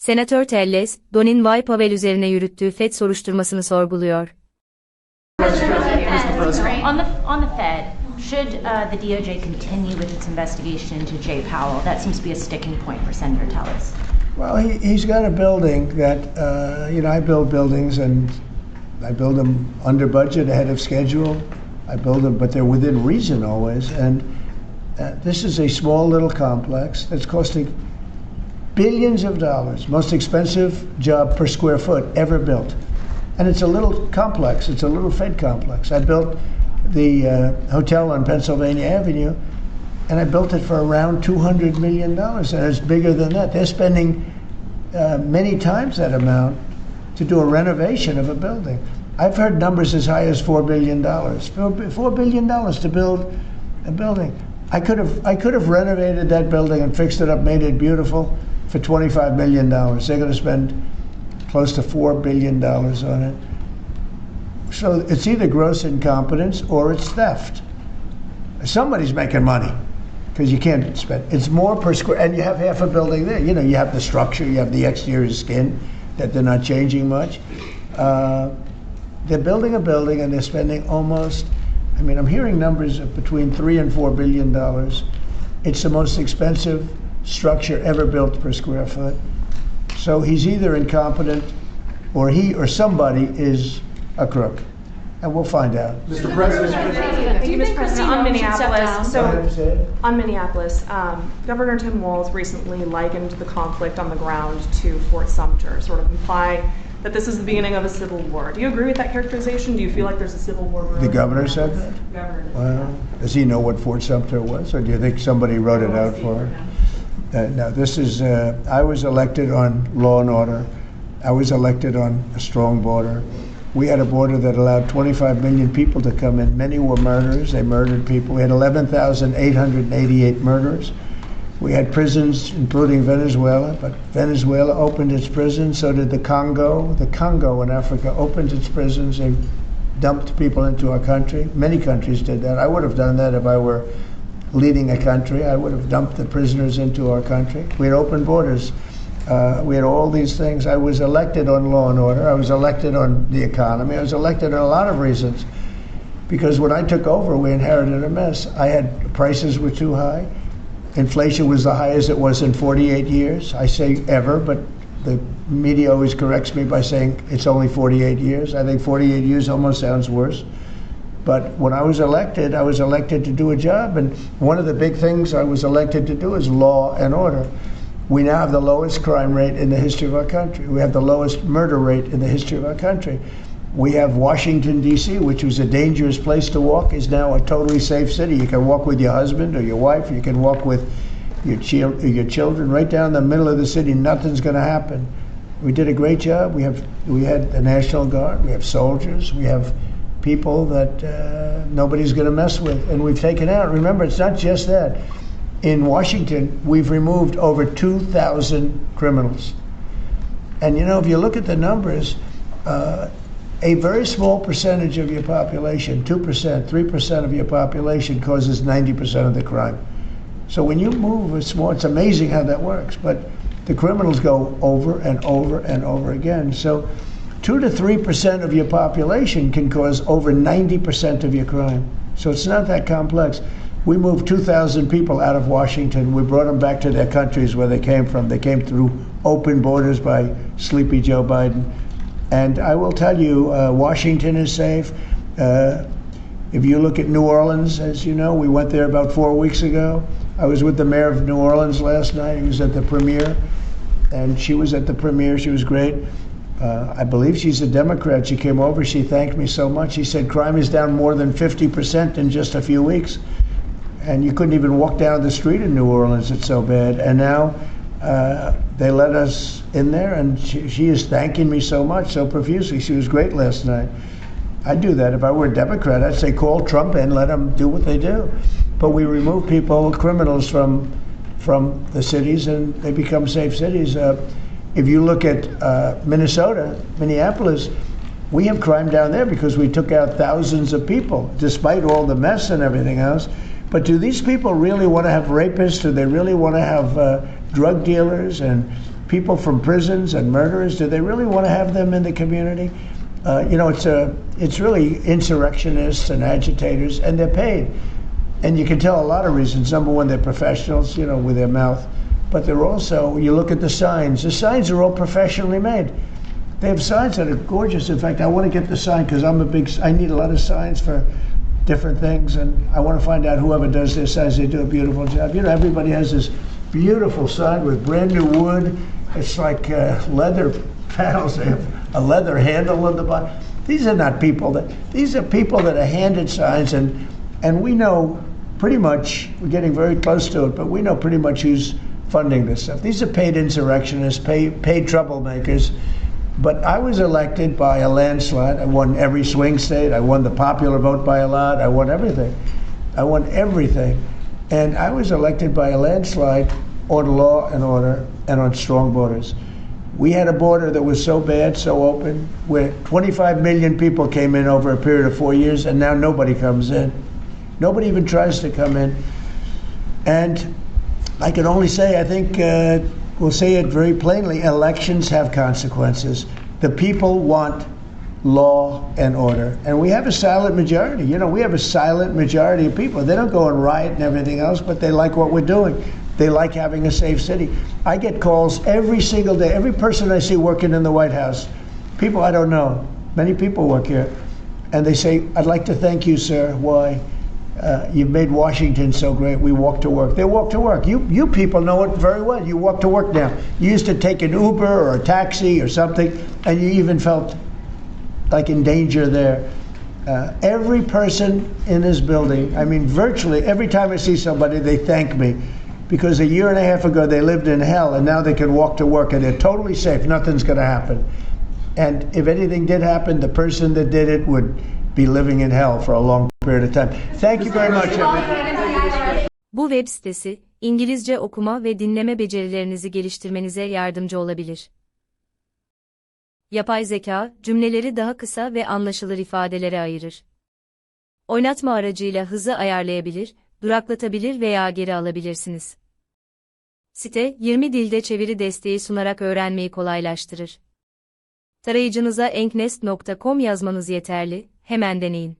Senatör Telles, DOJ'nin Powell üzerine yürüttüğü Fed soruşturmasını sorguluyor. On the Fed, should the DOJ continue with its investigation into Jay Powell? That seems to be a sticking point for Senator Telles. Well, he's got a building that, I build buildings and I build them under budget, ahead of schedule. I build them, but they're within reason always. And this is a small little complex that's costing billions of dollars, most expensive job per square foot ever built. And it's a little complex, it's a little Fed complex. I built the hotel on Pennsylvania Avenue, and I built it for around $200 million, and it's bigger than that. They're spending many times that amount to do a renovation of a building. I've heard numbers as high as $4 billion. $4 billion to build a building. I could have renovated that building and fixed it up, made it beautiful for $25 million. They're going to spend close to $4 billion on it. So it's either gross incompetence or it's theft. Somebody's making money because you can't spend. It's more per square, and you have half a building there. You have the structure, you have the exterior skin that they're not changing much. They're building a building and they're spending almost, I'm hearing numbers of between $3 and $4 billion. It's the most expensive structure ever built per square foot. So he's either incompetent or he or somebody is a crook. And we'll find out. Mr. President. Thank you, Mr. President. On Minneapolis, So, Governor Tim Walz recently likened the conflict on the ground to Fort Sumter, sort of implying that this is the beginning of a civil war. Do you agree with that characterization? Do you feel like there's a civil war brewing? The governor said that? The governor did. Well, does he know what Fort Sumter was, or do you think somebody wrote it out for him? No, this is, I was elected on law and order. I was elected on a strong border. We had a border that allowed 25 million people to come in. Many were murderers. They murdered people. We had 11,888 murderers. We had prisons, including Venezuela, but Venezuela opened its prisons. So did the Congo. The Congo in Africa opened its prisons. They dumped people into our country. Many countries did that. I would have done that if I were leading a country. I would have dumped the prisoners into our country. We had open borders. We had all these things. I was elected on law and order. I was elected on the economy. I was elected on a lot of reasons. Because when I took over, we inherited a mess. Prices were too high. Inflation was the highest it was in 48 years. I say ever, but the media always corrects me by saying it's only 48 years. I think 48 years almost sounds worse. But when I was elected to do a job. And one of the big things I was elected to do is law and order. We now have the lowest crime rate in the history of our country. We have the lowest murder rate in the history of our country. We have Washington, D.C., which was a dangerous place to walk, is now a totally safe city. You can walk with your husband or your wife. You can walk with your children right down the middle of the city. Nothing's going to happen. We did a great job. We had the National Guard. We have soldiers. We have people that nobody's going to mess with. And we've taken out. Remember, it's not just that. In Washington, we've removed over 2,000 criminals. And if you look at the numbers, a very small percentage of your population, 2%, 3% of your population causes 90% of the crime. So when you move it's amazing how that works. But the criminals go over and over and over again. So 2 to 3% of your population can cause over 90% of your crime. So it's not that complex. We moved 2,000 people out of Washington. We brought them back to their countries where they came from. They came through open borders by sleepy Joe Biden. And I will tell you, Washington is safe. If you look at New Orleans, as you know, we went there about 4 weeks ago. I was with the mayor of New Orleans last night. He was at the premiere, and she was at the premiere. She was great. I believe she's a Democrat. She came over. She thanked me so much. She said crime is down more than 50% in just a few weeks. And you couldn't even walk down the street in New Orleans. It's so bad. And now they let us in there, and she is thanking me so much, so profusely. She was great last night. I'd do that if I were a Democrat. I'd say call Trump in, let them do what they do. But we remove people, criminals, from the cities, and they become safe cities. If you look at Minneapolis, we have crime down there because we took out thousands of people, despite all the mess and everything else. But do these people really want to have rapists? Do they really want to have drug dealers and people from prisons and murderers, do they really want to have them in the community? It's really insurrectionists and agitators, and they're paid. And you can tell a lot of reasons. Number one, they're professionals, with their mouth. But they're also, you look at the signs are all professionally made. They have signs that are gorgeous. In fact, I want to get the sign because I need a lot of signs for different things, and I want to find out whoever does their signs, they do a beautiful job. Everybody has this beautiful sign with brand new wood. It's like leather panels. They have a leather handle on the bottom. These are people that are handed signs, and we know pretty much, we're getting very close to it, but we know pretty much who's funding this stuff. These are paid insurrectionists, paid troublemakers. But I was elected by a landslide. I won every swing state. I won the popular vote by a lot. I won everything. And I was elected by a landslide on law and order and on strong borders. We had a border that was so bad, so open, where 25 million people came in over a period of 4 years, and now nobody comes in. Nobody even tries to come in. And I can only say, I think, we'll say it very plainly, elections have consequences. The people want law and order. And we have a silent majority. We have a silent majority of people. They don't go and riot and everything else, but they like what we're doing. They like having a safe city. I get calls every single day. Every person I see working in the White House, people I don't know, many people work here, and they say, I'd like to thank you, sir. Why? You've made Washington so great. We walk to work. They walk to work. You people know it very well. You walk to work now. You used to take an Uber or a taxi or something, and you even felt like in danger there. Every person in this building, virtually every time I see somebody, they thank me. Because a year and a half ago, they lived in hell, and now they can walk to work, and they're totally safe. Nothing's going to happen. And if anything did happen, the person that did it would be living in hell for a long period of time. Thank you very much, everybody. Bu web sitesi, İngilizce okuma ve dinleme becerilerinizi geliştirmenize yardımcı olabilir. Yapay zeka, cümleleri daha kısa ve anlaşılır ifadelere ayırır. Oynatma aracıyla hızı ayarlayabilir, duraklatabilir veya geri alabilirsiniz. Site, 20 dilde çeviri desteği sunarak öğrenmeyi kolaylaştırır. Tarayıcınıza enknest.com yazmanız yeterli, hemen deneyin.